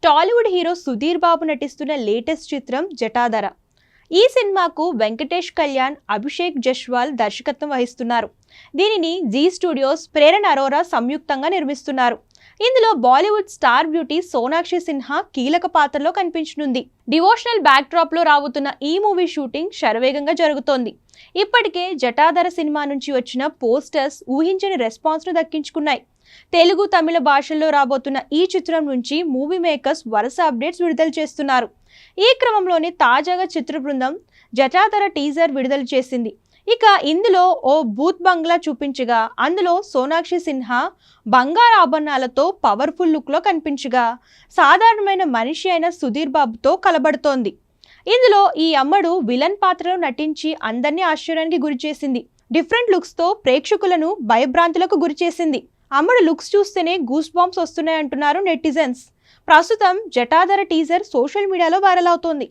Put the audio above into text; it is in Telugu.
టాలీవుడ్ హీరో సుధీర్ బాబు నటిస్తున్న లేటెస్ట్ చిత్రం జటాధర. ఈ సినిమాకు వెంకటేష్ కళ్యాణ్, అభిషేక్ జస్వాల్ దర్శకత్వం వహిస్తున్నారు. దీనిని జీ స్టూడియోస్, ప్రేరణ అరోరా సంయుక్తంగా నిర్మిస్తున్నారు. ఇందులో బాలీవుడ్ స్టార్ బ్యూటీ సోనాక్షి సిన్హా కీలక పాత్రలో కనిపించనుంది. డివోషనల్ బ్యాక్ డ్రాప్ లో రాబోతున్న ఈ మూవీ షూటింగ్ శరవేగంగా జరుగుతోంది. ఇప్పటికే జటాధర సినిమా నుంచి వచ్చిన పోస్టర్స్ ఊహించని రెస్పాన్స్ ను దక్కించుకున్నాయి. తెలుగు, తమిళ భాషల్లో రాబోతున్న ఈ చిత్రం నుంచి మూవీ మేకర్స్ వరుస అప్డేట్స్ విడుదల చేస్తున్నారు. ఈ క్రమంలోనే తాజాగా చిత్ర బృందం జటాధర టీజర్ విడుదల చేసింది. ఇక ఇందులో ఓ బూత్ బంగ్లా చూపించగా అందులో సోనాక్షి సిన్హా బంగారు ఆభరణాలతో పవర్ఫుల్ లుక్ లో కనిపించగా సాధారణమైన మనిషి అయిన సుధీర్ బాబుతో కలబడుతోంది. ఇందులో ఈ అమ్మడు విలన్ పాత్రలో నటించి అందరినీ ఆశ్చర్యానికి గురిచేసింది. డిఫరెంట్ లుక్స్ తో ప్రేక్షకులను భయభ్రాంతులకు గురిచేసింది. అమ్మడు లుక్స్ చూస్తేనే గూస్ బాంబ్స్ వస్తున్నాయంటున్నారు నెటిజన్స్. ప్రస్తుతం జటాధర టీజర్ సోషల్ మీడియాలో వైరల్ అవుతోంది.